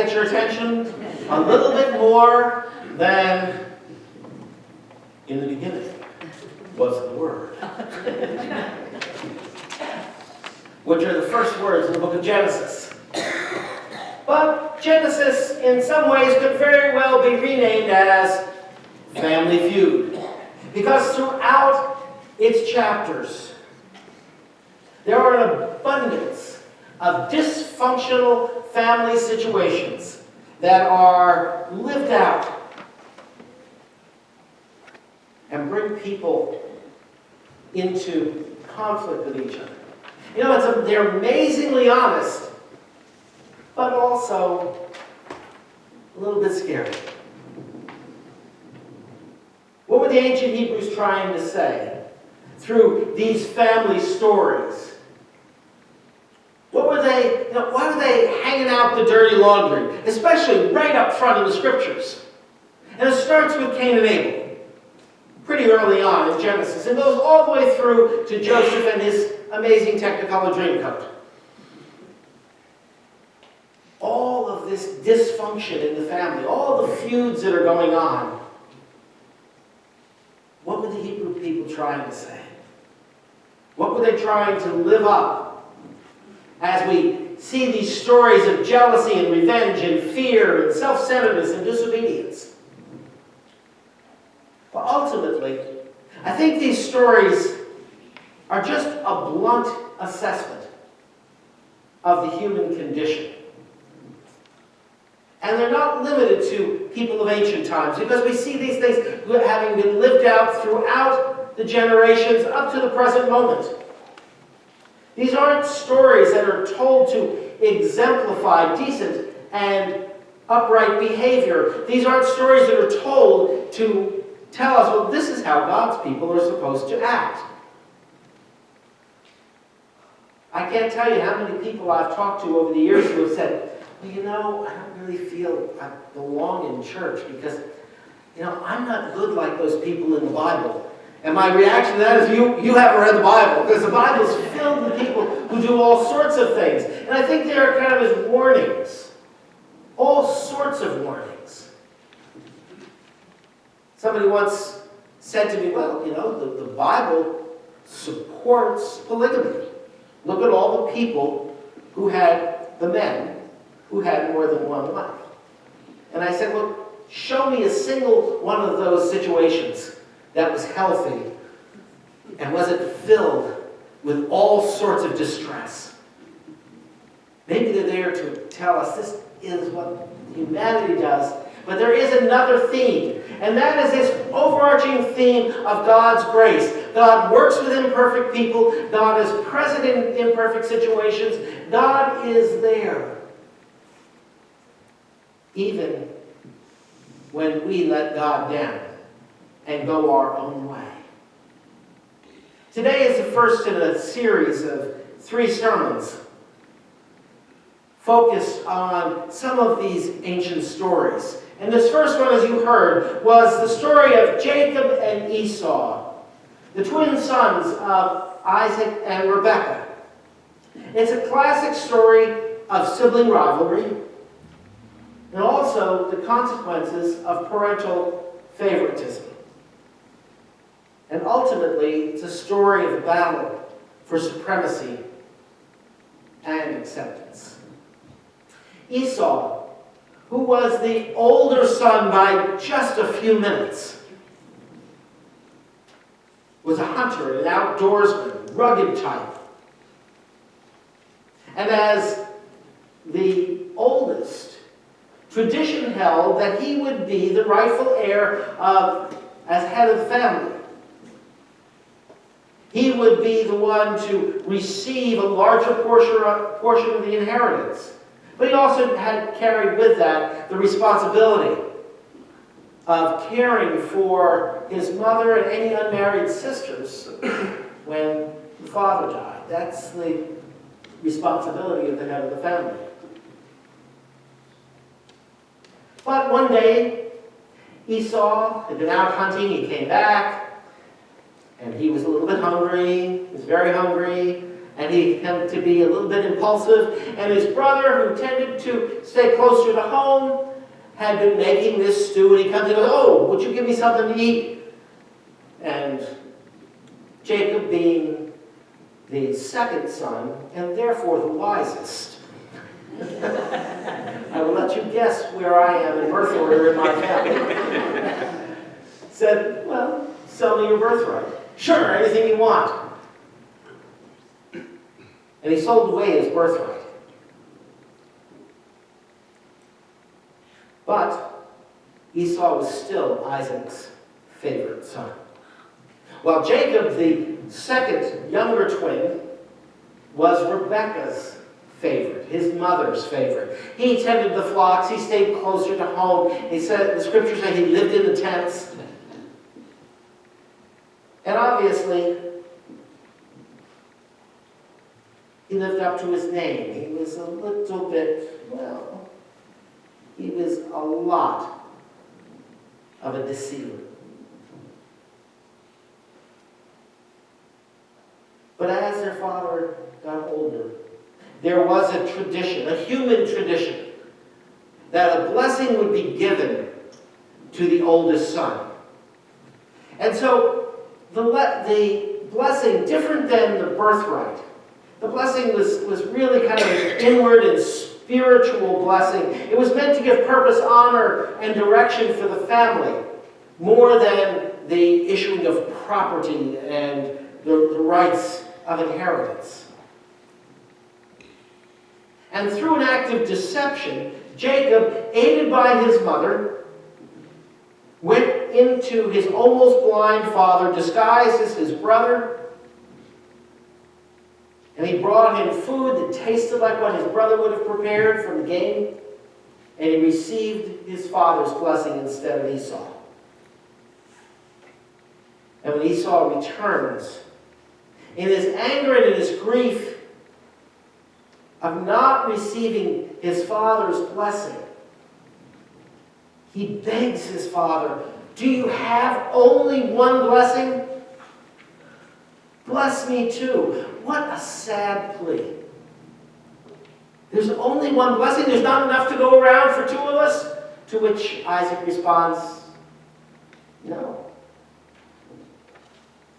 get your attention? A little bit more than in the beginning was the Word. Which are the first words in the book of Genesis. But Genesis, in some ways, could very well be renamed as Family Feud. Because throughout its chapters, there are an abundance of dysfunctional family situations that are lived out and bring people into conflict with each other. You know, they're amazingly honest, but also a little bit scary. What were the ancient Hebrews trying to say through these family stories? What were they, why were they hanging out the dirty laundry, especially right up front in the scriptures? And it starts with Cain and Abel, pretty early on in Genesis, and goes all the way through to Joseph and his amazing Technicolor Dreamcoat. All of this dysfunction in the family, all the feuds that are going on, what were the Hebrew people trying to say? What were they trying to live up as we see these stories of jealousy and revenge and fear and self-centeredness and disobedience? Well, ultimately, I think these stories are just a blunt assessment of the human condition. And they're not limited to people of ancient times, because we see these things having been lived out throughout the generations up to the present moment. These aren't stories that are told to exemplify decent and upright behavior. These aren't stories that are told to tell us, well, this is how God's people are supposed to act. I can't tell you how many people I've talked to over the years who have said, well, I don't really feel I belong in church because, I'm not good like those people in the Bible. And my reaction to that is, you haven't read the Bible, because the Bible is filled with people who do all sorts of things. And I think they are kind of as warnings. All sorts of warnings. Somebody once said to me, well, the Bible supports polygamy. Look at all the people who had, the men, who had more than one wife. And I said, well, show me a single one of those situations that was healthy, and was it filled with all sorts of distress? Maybe they're there to tell us this is what humanity does, but there is another theme, and that is this overarching theme of God's grace. God works with imperfect people. God is present in imperfect situations. God is there, even when we let God down and go our own way. Today is the first in a series of 3 sermons focused on some of these ancient stories. And this first one, as you heard, was the story of Jacob and Esau, the twin sons of Isaac and Rebekah. It's a classic story of sibling rivalry and also the consequences of parental favoritism. And ultimately, it's a story of battle for supremacy and acceptance. Esau, who was the older son by just a few minutes, was a hunter, an outdoorsman, rugged type. And as the oldest, tradition held that he would be the rightful heir as head of the family. He would be the one to receive a larger portion of the inheritance. But he also had carried with that the responsibility of caring for his mother and any unmarried sisters when the father died. That's the responsibility of the head of the family. But one day, Esau had been out hunting. He came back, and he was a little bit hungry. He was very hungry. and he tended to be a little bit impulsive. And his brother, who tended to stay closer to home, had been making this stew, and he comes and goes, "Oh, would you give me something to eat?" And Jacob, being the second son, and therefore the wisest, I will let you guess where I am in birth order in my family, said, "Well, sell me your birthright." "Sure, anything you want." And he sold away his birthright. But Esau was still Isaac's favorite son. While Jacob, the second younger twin, was Rebekah's favorite, his mother's favorite. He tended the flocks, he stayed closer to home. He said, the scriptures say he lived in the tents. And obviously, he lived up to his name. He was a little bit, well, he was a lot of a deceiver. But as their father got older, there was a tradition, a human tradition, that a blessing would be given to the oldest son. And so the blessing, different than the birthright, the blessing was really kind of an inward and spiritual blessing. It was meant to give purpose, honor, and direction for the family, more than the issuing of property and the rights of inheritance. And through an act of deception, Jacob, aided by his mother, went into his almost blind father, disguised as his brother, and he brought him food that tasted like what his brother would have prepared from game, and he received his father's blessing instead of Esau. And when Esau returns, in his anger and in his grief of not receiving his father's blessing, he begs his father, "Do you have only one blessing? Bless me too." What a sad plea. There's only one blessing. There's not enough to go around for two of us. To which Isaac responds, "No.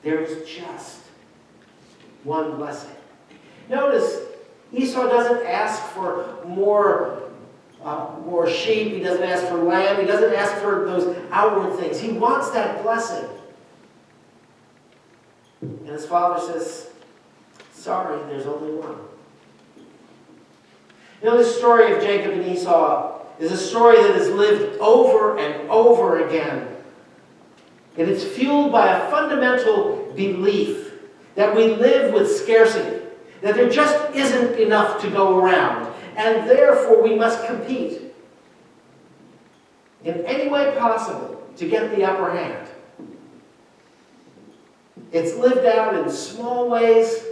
There is just one blessing." Notice, Esau doesn't ask for more sheep. He doesn't ask for land. He doesn't ask for those outward things. He wants that blessing. And his father says, "Sorry, there's only one." You know, this story of Jacob and Esau is a story that is lived over and over again. And it's fueled by a fundamental belief that we live with scarcity, that there just isn't enough to go around, and therefore we must compete in any way possible to get the upper hand. It's lived out in small ways.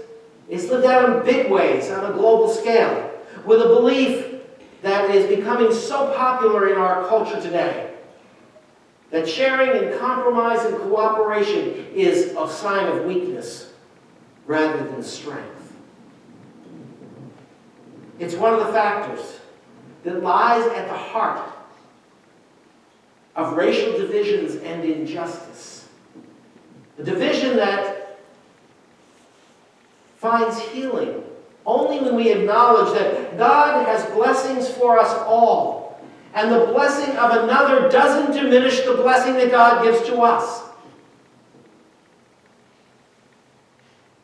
It's lived out in big ways on a global scale, with a belief that is becoming so popular in our culture today, that sharing and compromise and cooperation is a sign of weakness rather than strength. It's one of the factors that lies at the heart of racial divisions and injustice. A division that finds healing only when we acknowledge that God has blessings for us all, and the blessing of another doesn't diminish the blessing that God gives to us.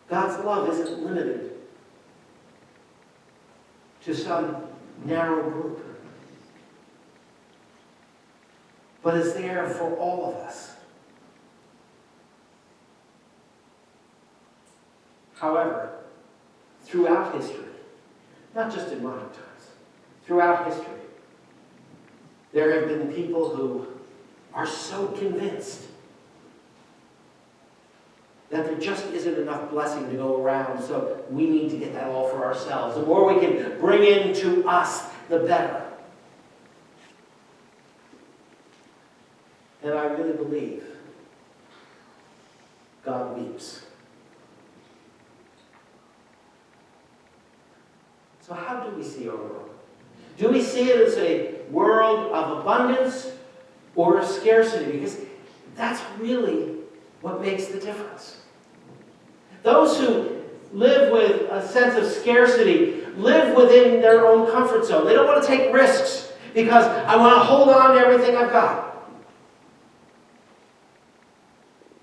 God's love isn't limited to some narrow group, but is there for all of us. However, throughout history, not just in modern times, throughout history, there have been people who are so convinced that there just isn't enough blessing to go around, so we need to get that all for ourselves. The more we can bring into us, the better. And I really believe God weeps. So how do we see our world? Do we see it as a world of abundance or of scarcity? Because that's really what makes the difference. Those who live with a sense of scarcity live within their own comfort zone. They don't want to take risks because I want to hold on to everything I've got.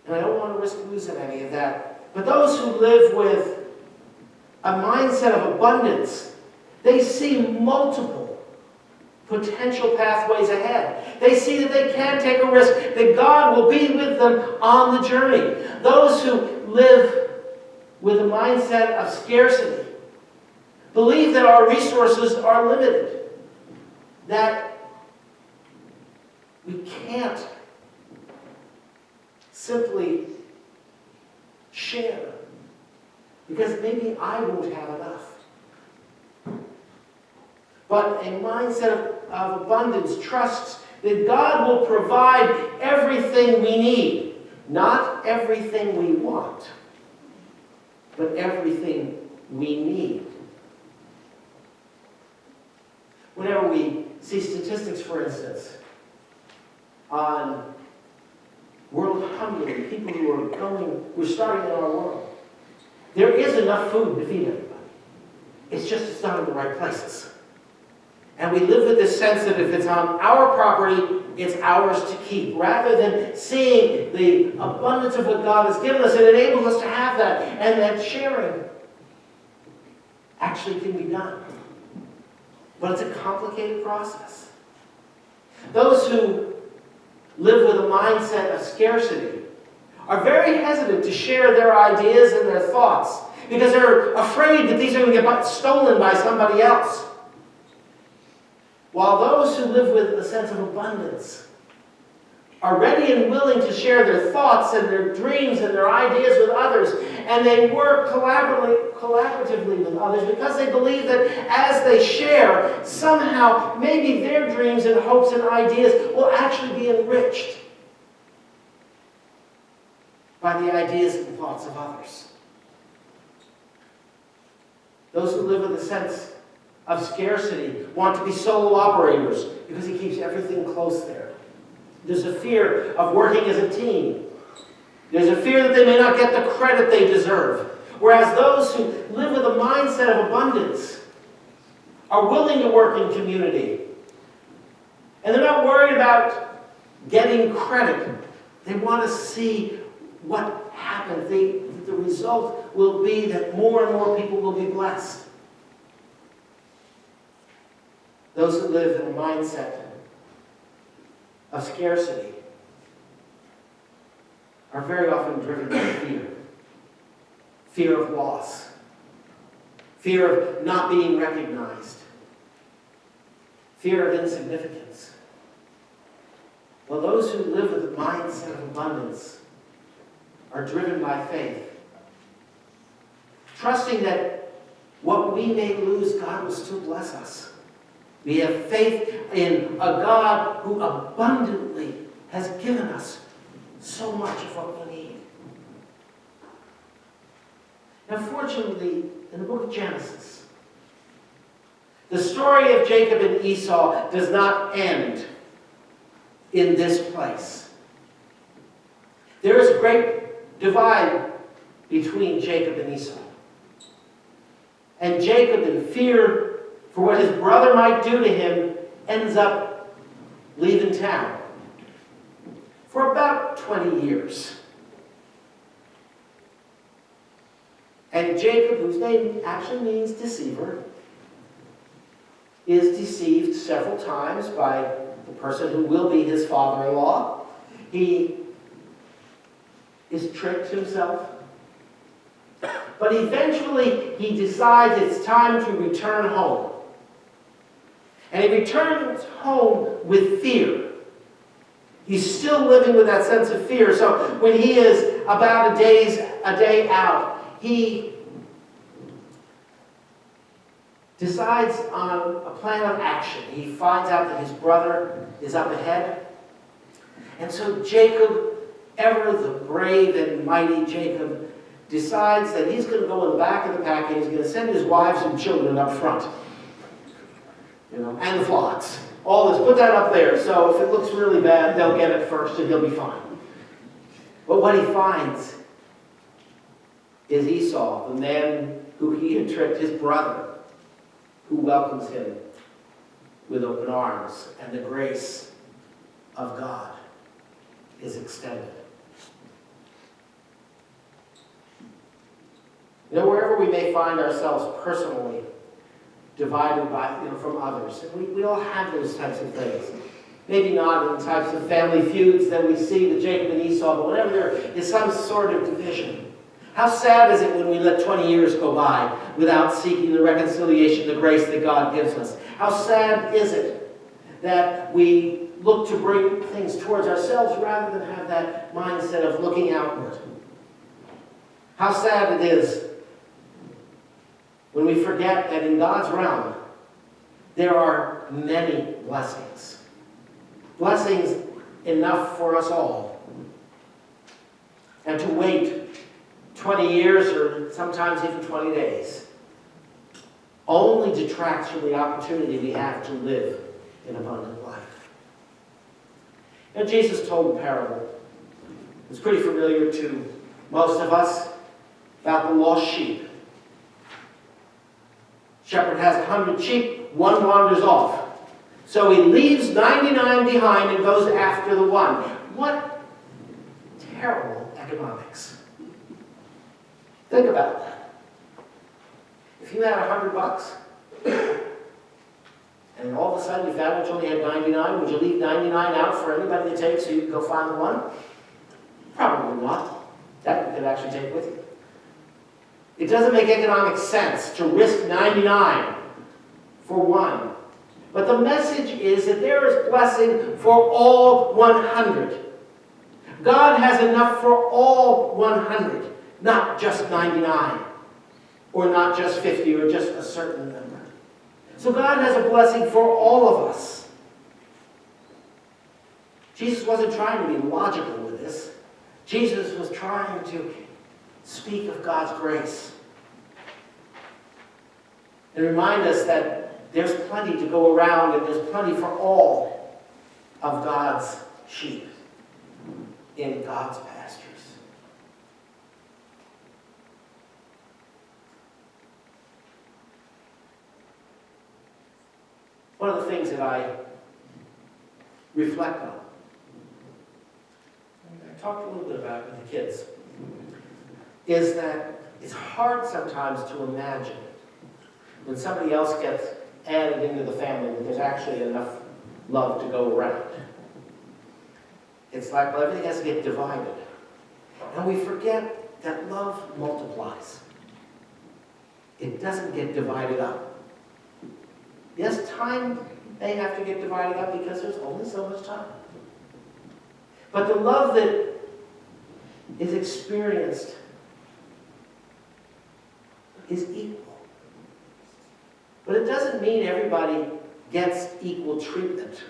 And I don't want to risk losing any of that. But those who live with a mindset of abundance, they see multiple potential pathways ahead. They see that they can take a risk, that God will be with them on the journey. Those who live with a mindset of scarcity believe that our resources are limited, that we can't simply share because maybe I won't have enough. But a mindset of abundance trusts that God will provide everything we need. Not everything we want, but everything we need. Whenever we see statistics, for instance, on world hunger and people who are starving in our world, there is enough food to feed everybody. It's not in the right places. And we live with this sense that if it's on our property, it's ours to keep. Rather than seeing the abundance of what God has given us, it enables us to have that. And that sharing actually can be done. But it's a complicated process. Those who live with a mindset of scarcity are very hesitant to share their ideas and their thoughts because they're afraid that these are going to get stolen by somebody else. While those who live with a sense of abundance are ready and willing to share their thoughts and their dreams and their ideas with others, and they work collaboratively with others because they believe that as they share, somehow maybe their dreams and hopes and ideas will actually be enriched by the ideas and thoughts of others. Those who live with a sense of scarcity want to be solo operators because it keeps everything close there. There's a fear of working as a team. There's a fear that they may not get the credit they deserve. Whereas those who live with a mindset of abundance are willing to work in community. And they're not worried about getting credit. They want to see what happens. The result will be that more and more people will be blessed. Those who live in a mindset of scarcity are very often driven by fear. Fear of loss. Fear of not being recognized. Fear of insignificance. While those who live with a mindset of abundance are driven by faith, trusting that what we may lose, God will still bless us. We have faith in a God who abundantly has given us so much of what we need. Now, fortunately, in the book of Genesis, the story of Jacob and Esau does not end in this place. There is a great divide between Jacob and Esau. And Jacob, in fear for what his brother might do to him, ends up leaving town for about 20 years. And Jacob, whose name actually means deceiver, is deceived several times by the person who will be his father-in-law. He is tricked himself. But eventually he decides it's time to return home. And he returns home with fear. He's still living with that sense of fear. So when he is about a day out, he decides on a plan of action. He finds out that his brother is up ahead. And so Jacob, ever the brave and mighty Jacob, decides that he's going to go in the back of the pack and he's going to send his wives and children up front. And the flocks. All this, put that up there, so if it looks really bad, they'll get it first and he'll be fine. But what he finds is Esau, the man who he had tricked, his brother, who welcomes him with open arms, and the grace of God is extended. Wherever we may find ourselves personally divided from others, and we all have those types of things. Maybe not in the types of family feuds that we see with Jacob and Esau, but whenever there is some sort of division. How sad is it when we let 20 years go by without seeking the reconciliation, the grace that God gives us? How sad is it that we look to bring things towards ourselves rather than have that mindset of looking outward? How sad it is when we forget that in God's realm there are many blessings. Blessings enough for us all. And to wait 20 years or sometimes even 20 days only detracts from the opportunity we have to live an abundant life. Jesus told a parable. It's pretty familiar to most of us about the lost sheep. Shepherd has 100 sheep, one wanders off. So he leaves 99 behind and goes after the one. What terrible economics. Think about that. If you had $100 and all of a sudden you found out you only had 99, would you leave 99 out for anybody to take so you could go find the one? Probably not. That you could actually take with you. It doesn't make economic sense to risk 99 for one. But the message is that there is blessing for all 100. God has enough for all 100, not just 99, or not just 50, or just a certain number. So God has a blessing for all of us. Jesus wasn't trying to be logical with this. Jesus was trying to speak of God's grace and remind us that there's plenty to go around and there's plenty for all of God's sheep in God's pastures. One of the things that I reflect on, and I talked a little bit about it with the kids, is that it's hard sometimes to imagine when somebody else gets added into the family that there's actually enough love to go around. It's like, well, everything has to get divided. And we forget that love multiplies. It doesn't get divided up. Yes, time may have to get divided up because there's only so much time. But the love that is experienced is equal. But it doesn't mean everybody gets equal treatment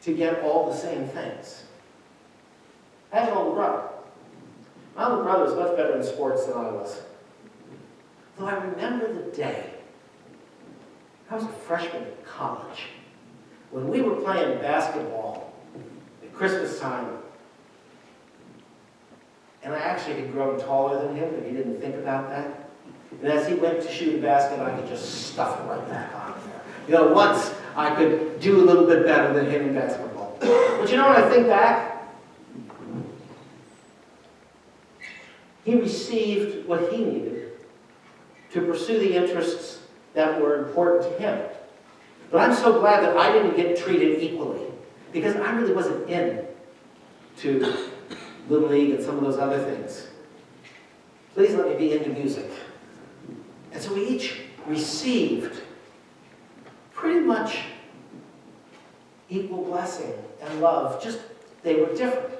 to get all the same things. I have an older brother. My older brother was much better in sports than I was. Though I remember the day, I was a freshman in college, when we were playing basketball at Christmas time. And I actually had grown taller than him, but he didn't think about that. And as he went to shoot a basket, I could just stuff it right back on there. Once I could do a little bit better than him in basketball. But when I think back, he received what he needed to pursue the interests that were important to him. But I'm so glad that I didn't get treated equally, because I really wasn't in to Little League and some of those other things. Please let me be into music. And so we each received pretty much equal blessing and love, just they were different.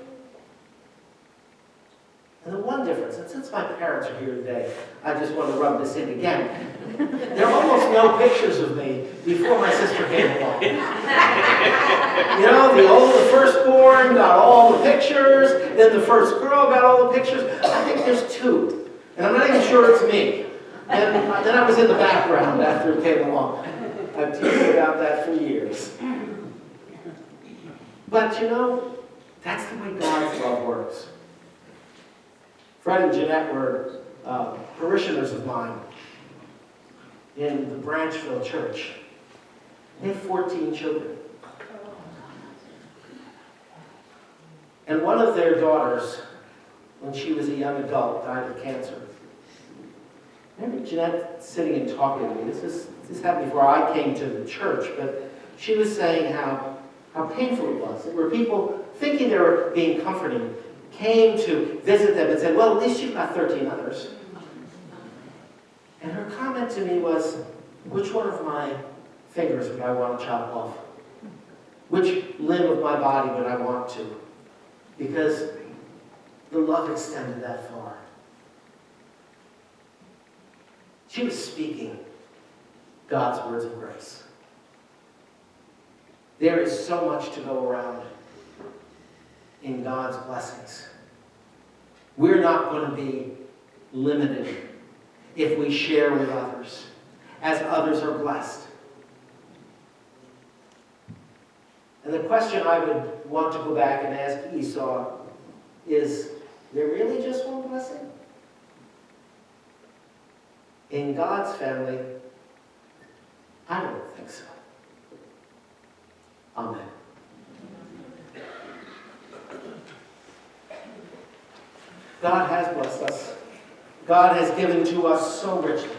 And the one difference, and since my parents are here today, I just want to rub this in again. There are almost no pictures of me before my sister came along. You know, the firstborn got all the pictures, then the first girl got all the pictures. I think there's two, and I'm not even sure it's me. And then I was in the background after it came along. I've teased about that for years. But you know, that's the way God's love works. Fred and Jeanette were parishioners of mine in the Branchville Church. They have 14 children. And one of their daughters, when she was a young adult, died of cancer. I remember Jeanette sitting and talking to me. This happened before I came to the church, but she was saying how painful it was. There were people thinking they were being comforting, came to visit them and said, well, at least you've got 13 others. And her comment to me was, which one of my fingers would I want to chop off? Which limb of my body would I want to? Because the love extended that far. She was speaking God's words of grace. There is so much to go around in God's blessings. We're not going to be limited if we share with others, as others are blessed. And the question I would want to go back and ask Esau is, there really just one blessing? In God's family, I don't think so. Amen. God has blessed us. God has given to us so richly.